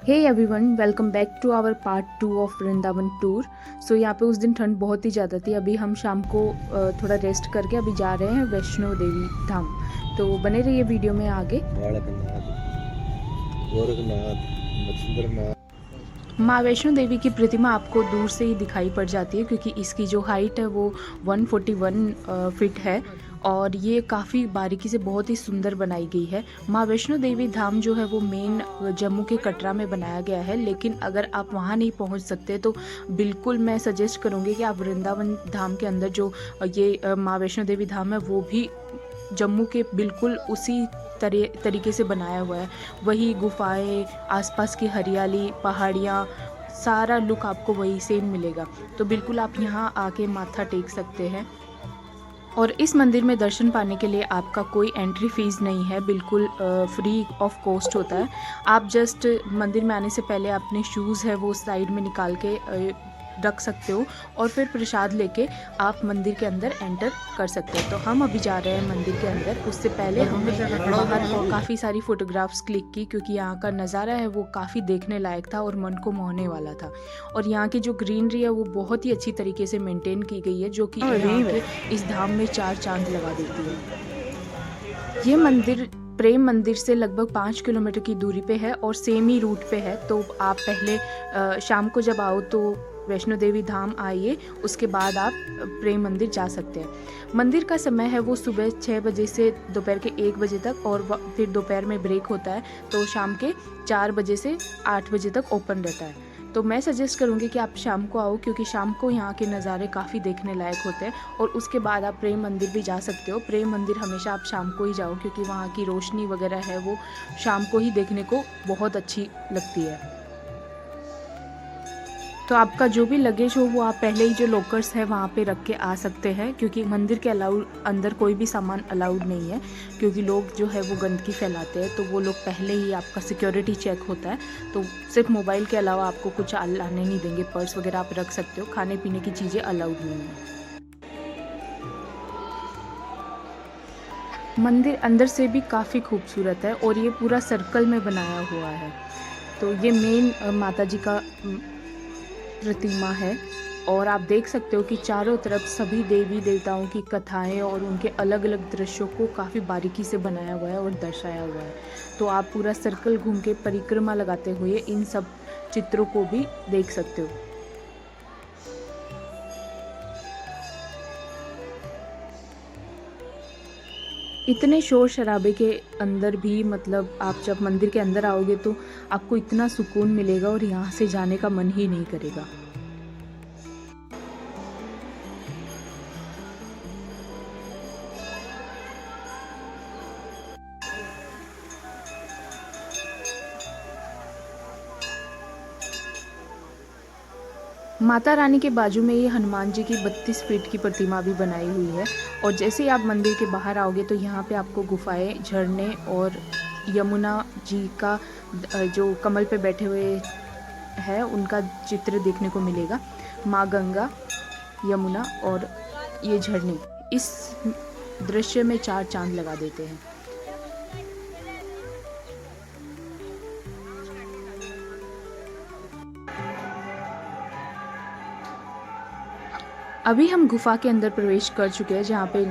Hey everyone, welcome back to our part 2 of Vrindavan tour. So यहाँ पे उस दिन ठंड बहुत ही ज़्यादा थी। अभी हम शाम को थोड़ा रेस्ट करके अभी जा रहे हैं वैष्णो देवी धाम। तो बने रहिए वीडियो में आगे। माँ वैष्णो देवी की प्रतिमा आपको दूर से ही दिखाई पड़ जाती है क्योंकि इसकी जो हाइट है वो 141 फीट है और ये काफ़ी बारीकी से बहुत ही सुंदर बनाई गई है। माँ वैष्णो देवी धाम जो है वो मेन जम्मू के कटरा में बनाया गया है, लेकिन अगर आप वहाँ नहीं पहुँच सकते तो बिल्कुल मैं सजेस्ट करूँगी कि आप वृंदावन धाम के अंदर जो ये माँ वैष्णो देवी धाम है वो भी जम्मू के बिल्कुल उसी तरीके से बनाया हुआ है। वही गुफाएं, आसपास की हरियाली, पहाड़ियाँ, सारा लुक आपको वही सेम मिलेगा। तो बिल्कुल आप यहाँ आके माथा टेक सकते हैं। और इस मंदिर में दर्शन पाने के लिए आपका कोई एंट्री फीस नहीं है, बिल्कुल फ्री ऑफ कॉस्ट होता है। आप जस्ट मंदिर में आने से पहले अपने शूज़ है वो साइड में निकाल के रख सकते हो और फिर प्रसाद लेके आप मंदिर के अंदर एंटर कर सकते हो। तो हम अभी जा रहे हैं मंदिर के अंदर। उससे पहले हमने बाहर काफ़ी सारी फ़ोटोग्राफ्स क्लिक की क्योंकि यहाँ का नज़ारा है वो काफ़ी देखने लायक था और मन को मोहने वाला था। और यहाँ की जो ग्रीनरी है वो बहुत ही अच्छी तरीके से मेंटेन की गई है, जो कि यहाँ के इस धाम में 4 चांद लगा देती है। ये मंदिर प्रेम मंदिर से लगभग 5 किलोमीटर की दूरी पे है और सेम ही रूट पे है। तो आप पहले शाम को जब आओ तो वैष्णो देवी धाम आइए, उसके बाद आप प्रेम मंदिर जा सकते हैं। मंदिर का समय है वो सुबह 6 बजे से दोपहर के 1 बजे तक और फिर दोपहर में ब्रेक होता है, तो शाम के 4 बजे से 8 बजे तक ओपन रहता है। तो मैं सजेस्ट करूँगी कि आप शाम को आओ क्योंकि शाम को यहाँ के नज़ारे काफ़ी देखने लायक होते हैं। और उसके बाद आप प्रेम मंदिर भी जा सकते हो। प्रेम मंदिर हमेशा आप शाम को ही जाओ क्योंकि वहाँ की रोशनी वगैरह है वो शाम को ही देखने को बहुत अच्छी लगती है। तो आपका जो भी लगेज हो वो आप पहले ही जो लॉकर्स है वहाँ पे रख के आ सकते हैं क्योंकि मंदिर के अंदर कोई भी सामान अलाउड नहीं है क्योंकि लोग जो है वो गंदगी फैलाते हैं। तो वो लोग पहले ही आपका सिक्योरिटी चेक होता है, तो सिर्फ मोबाइल के अलावा आपको कुछ लाने नहीं देंगे। पर्स वगैरह आप रख सकते हो, खाने पीने की चीज़ें अलाउड नहीं है। मंदिर अंदर से भी काफ़ी खूबसूरत है और ये पूरा सर्कल में बनाया हुआ है। तो ये मेन माता जी का प्रतिमा है और आप देख सकते हो कि चारों तरफ सभी देवी देवताओं की कथाएं और उनके अलग अलग दृश्यों को काफ़ी बारीकी से बनाया हुआ है और दर्शाया हुआ है। तो आप पूरा सर्कल घूम के परिक्रमा लगाते हुए इन सब चित्रों को भी देख सकते हो। इतने शोर शराबे के अंदर भी मतलब आप जब मंदिर के अंदर आओगे तो आपको इतना सुकून मिलेगा और यहाँ से जाने का मन ही नहीं करेगा। माता रानी के बाजू में ये हनुमान जी की 32 फीट की प्रतिमा भी बनाई हुई है। और जैसे ही आप मंदिर के बाहर आओगे तो यहाँ पे आपको गुफाएं, झरने और यमुना जी का जो कमल पे बैठे हुए है उनका चित्र देखने को मिलेगा। माँ गंगा, यमुना और ये झरने इस दृश्य में 4 चांद लगा देते हैं। अभी हम गुफा के अंदर प्रवेश कर चुके हैं जहाँ पे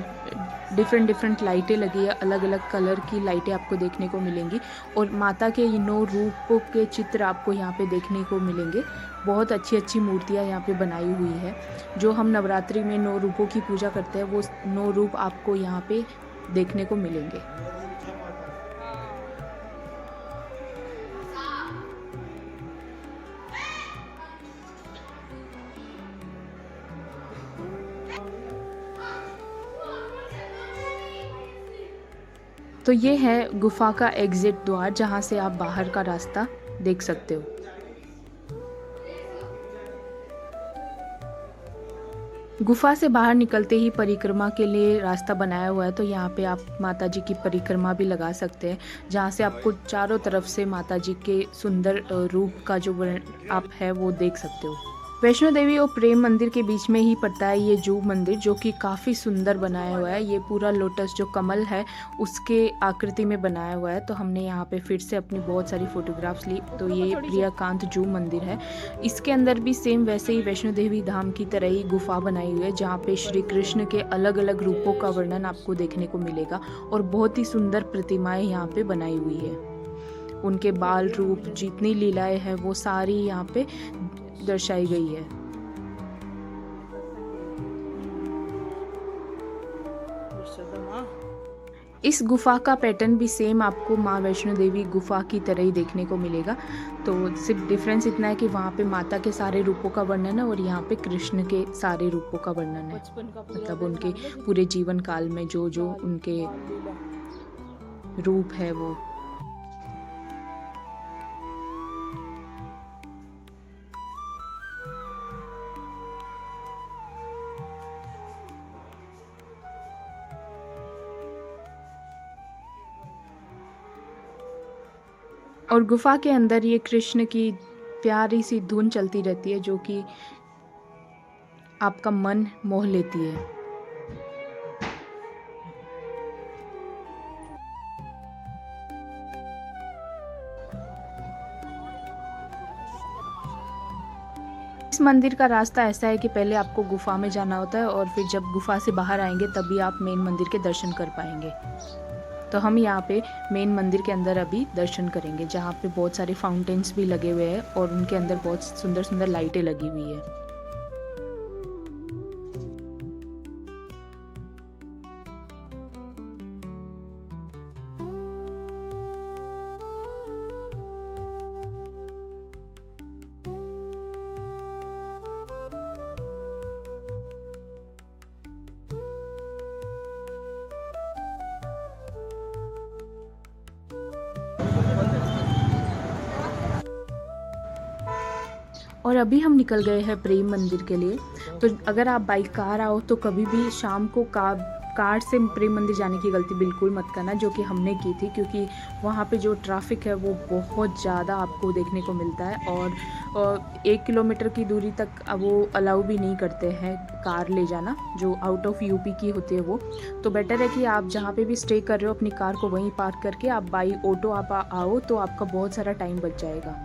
डिफरेंट लाइटें लगी है, अलग अलग कलर की लाइटें आपको देखने को मिलेंगी और माता के 9 रूपों के चित्र आपको यहाँ पे देखने को मिलेंगे। बहुत अच्छी मूर्तियाँ यहाँ पे बनाई हुई है। जो हम नवरात्रि में 9 रूपों की पूजा करते हैं वो 9 रूप आपको यहाँ पे देखने को मिलेंगे। तो ये है गुफा का एग्जिट द्वार जहाँ से आप बाहर का रास्ता देख सकते हो। गुफा से बाहर निकलते ही परिक्रमा के लिए रास्ता बनाया हुआ है, तो यहाँ पे आप माता जी की परिक्रमा भी लगा सकते हैं जहाँ से आपको चारों तरफ से माता जी के सुंदर रूप का जो आप है वो देख सकते हो। वैष्णो देवी और प्रेम मंदिर के बीच में ही पड़ता है ये जू मंदिर, जो कि काफ़ी सुंदर बनाया हुआ है। ये पूरा लोटस जो कमल है उसके आकृति में बनाया हुआ है। तो हमने यहाँ पे फिर से अपनी बहुत सारी फ़ोटोग्राफ्स ली। तो ये प्रियाकांत जू मंदिर है। इसके अंदर भी सेम वैसे ही वैष्णो देवी धाम की तरह ही गुफा बनाई हुई है, जहाँ पे श्री कृष्ण के अलग अलग रूपों का वर्णन आपको देखने को मिलेगा और बहुत ही सुंदर प्रतिमाएँ यहाँ पे बनाई हुई है। उनके बाल रूप, जितनी लीलाएँ हैं वो सारी यहाँ पे दर्शाई गई है। इस गुफा का पैटर्न भी सेम आपको माँ वैष्णो देवी गुफा की तरह ही देखने को मिलेगा। तो सिर्फ डिफरेंस इतना है कि वहाँ पे माता के सारे रूपों का वर्णन है और यहाँ पे कृष्ण के सारे रूपों का वर्णन है, मतलब उनके पूरे जीवन काल में जो जो उनके रूप है वो। और गुफा के अंदर ये कृष्ण की प्यारी सी धुन चलती रहती है, जो कि आपका मन मोह लेती है। इस मंदिर का रास्ता ऐसा है कि पहले आपको गुफा में जाना होता है और फिर जब गुफा से बाहर आएंगे तभी आप मेन मंदिर के दर्शन कर पाएंगे। तो हम यहाँ पे मेन मंदिर के अंदर अभी दर्शन करेंगे, जहाँ पे बहुत सारे फाउंटेन्स भी लगे हुए हैं और उनके अंदर बहुत सुंदर सुंदर लाइटें लगी हुई है। और अभी हम निकल गए हैं प्रेम मंदिर के लिए। तो अगर आप बाई कार आओ तो कभी भी शाम को कार से प्रेम मंदिर जाने की गलती बिल्कुल मत करना, जो कि हमने की थी, क्योंकि वहाँ पे जो ट्रैफिक है वो बहुत ज़्यादा आपको देखने को मिलता है और 1 किलोमीटर की दूरी तक वो अलाउ भी नहीं करते हैं कार ले जाना, जो आउट ऑफ यूपी की होती है वो। तो बेटर है कि आप जहाँ पे भी स्टे कर रहे हो अपनी कार को वहीं पार्क करके आप बाई ऑटो आप आओ, तो आपका बहुत सारा टाइम बच जाएगा।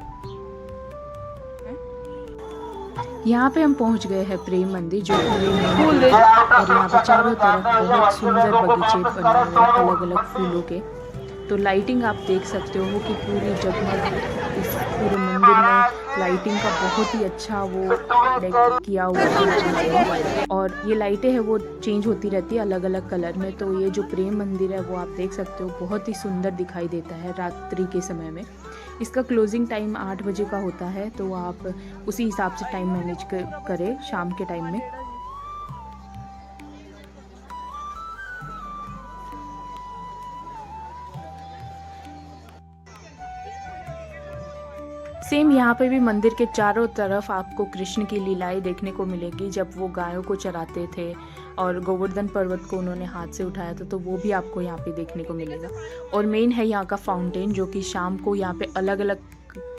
यहाँ पे हम पहुँच गए हैं प्रेम मंदिर, जो कि और यहाँ पे चारों तरफ बहुत सुंदर बगीचे बने हुए हैं अलग अलग फूलों के। तो लाइटिंग आप देख सकते हो कि पूरी जगमग इस पूरे मंदिर में लाइटिंग का बहुत ही अच्छा वो किया हुआ है। और ये लाइटें हैं वो चेंज होती रहती है अलग अलग कलर में। तो ये जो प्रेम मंदिर है वो आप देख सकते हो बहुत ही सुंदर दिखाई देता है रात्रि के समय में। इसका क्लोजिंग टाइम 8 बजे का होता है, तो आप उसी हिसाब से टाइम मैनेज करें शाम के टाइम में। सेम यहाँ पे भी मंदिर के चारों तरफ आपको कृष्ण की लीलाएं देखने को मिलेगी, जब वो गायों को चराते थे और गोवर्धन पर्वत को उन्होंने हाथ से उठाया था, तो वो भी आपको यहाँ पे देखने को मिलेगा। और मेन है यहाँ का फाउंटेन, जो कि शाम को यहाँ पे अलग अलग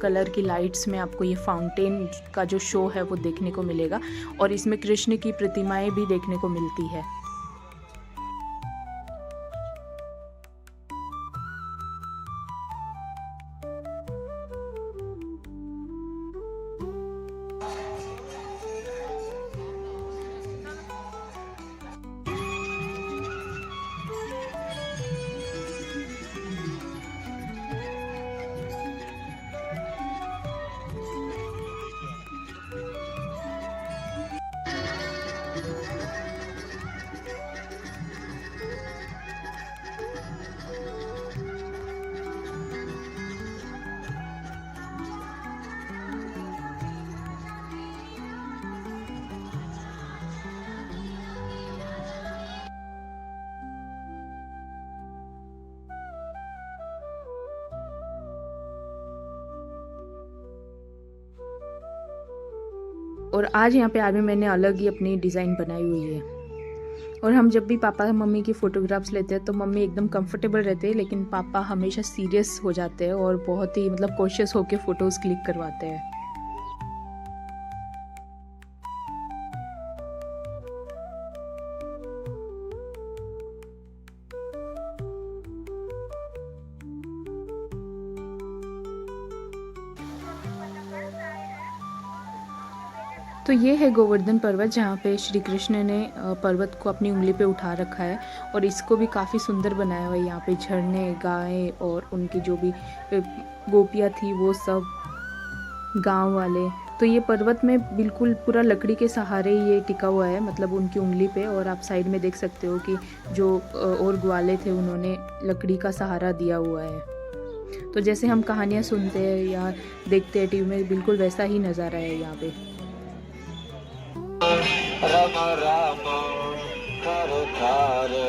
कलर की लाइट्स में आपको ये फाउंटेन का जो शो है वो देखने को मिलेगा और इसमें कृष्ण की प्रतिमाएं भी देखने को मिलती है। और आज यहाँ पे आर्मी मैंने अलग ही अपनी डिज़ाइन बनाई हुई है। और हम जब भी पापा मम्मी की फ़ोटोग्राफ्स लेते हैं तो मम्मी एकदम कंफर्टेबल रहते हैं, लेकिन पापा हमेशा सीरियस हो जाते हैं और बहुत ही मतलब कॉशियस होकर फ़ोटोज़ क्लिक करवाते हैं। तो ये है गोवर्धन पर्वत, जहाँ पे श्री कृष्ण ने पर्वत को अपनी उंगली पे उठा रखा है और इसको भी काफ़ी सुंदर बनाया हुआ है। यहाँ पे झरने, गायें और उनकी जो भी गोपियाँ थी वो सब, गांव वाले। तो ये पर्वत में बिल्कुल पूरा लकड़ी के सहारे ही ये टिका हुआ है, मतलब उनकी उंगली पे। और आप साइड में देख सकते हो कि जो और ग्वाले थे उन्होंने लकड़ी का सहारा दिया हुआ है। तो जैसे हम कहानियाँ सुनते हैं या देखते हैं टीवी में, बिल्कुल वैसा ही नज़ारा है यहाँ पे। राम राम हरे हरे।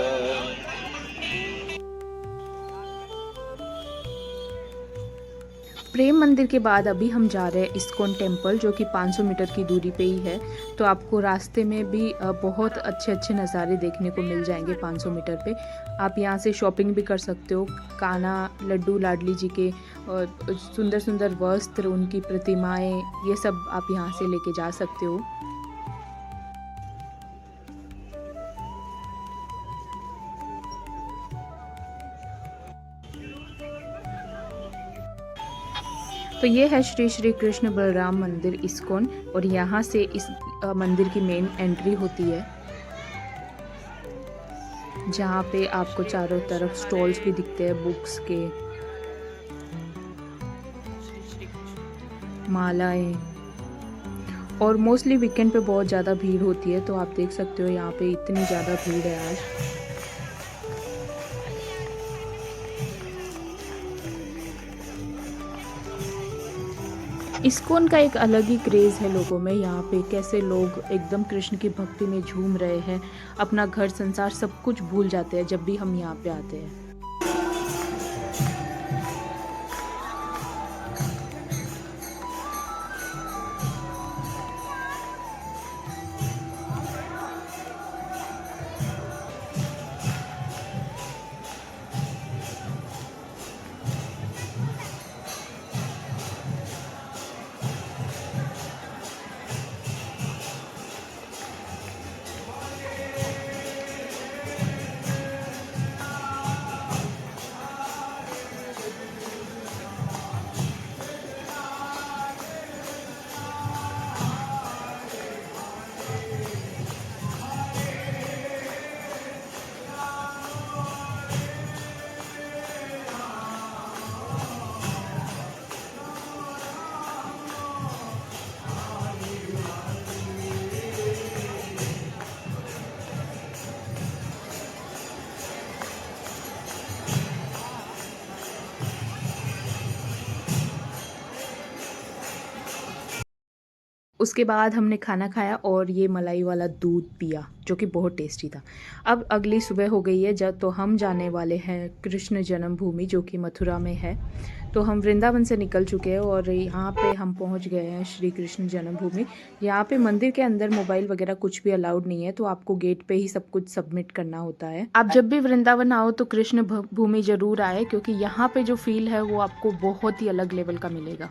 प्रेम मंदिर के बाद अभी हम जा रहे हैं इस्कॉन टेम्पल, जो कि 500 मीटर की दूरी पे ही है। तो आपको रास्ते में भी बहुत अच्छे अच्छे नज़ारे देखने को मिल जाएंगे 500 मीटर पे। आप यहाँ से शॉपिंग भी कर सकते हो। कान्हा, लड्डू लाडली जी के सुंदर सुंदर वस्त्र, उनकी प्रतिमाएं, ये सब आप यहाँ से लेके जा सकते हो। तो ये है श्री श्री कृष्ण बलराम मंदिर इस्कॉन, और यहाँ से इस मंदिर की मेन एंट्री होती है, जहाँ पे आपको चारों तरफ स्टॉल्स भी दिखते हैं बुक्स के, मालाएं। और मोस्टली वीकेंड पे बहुत ज़्यादा भीड़ होती है। तो आप देख सकते हो यहाँ पे इतनी ज़्यादा भीड़ है आज। इस्कॉन का एक अलग ही क्रेज़ है लोगों में। यहाँ पे कैसे लोग एकदम कृष्ण की भक्ति में झूम रहे हैं, अपना घर संसार सब कुछ भूल जाते हैं जब भी हम यहाँ पे आते हैं। उसके बाद हमने खाना खाया और ये मलाई वाला दूध पिया, जो कि बहुत टेस्टी था। अब अगली सुबह हो गई है जब तो हम जाने वाले हैं कृष्ण जन्मभूमि, जो कि मथुरा में है। तो हम वृंदावन से निकल चुके हैं और यहाँ पे हम पहुँच गए हैं श्री कृष्ण जन्मभूमि। यहाँ पे मंदिर के अंदर मोबाइल वगैरह कुछ भी अलाउड नहीं है, तो आपको गेट पे ही सब कुछ सबमिट करना होता है। आप जब भी वृंदावन आओ तो कृष्ण भूमि ज़रूर आए, क्योंकि यहाँ पे जो फील है वो आपको बहुत ही अलग लेवल का मिलेगा।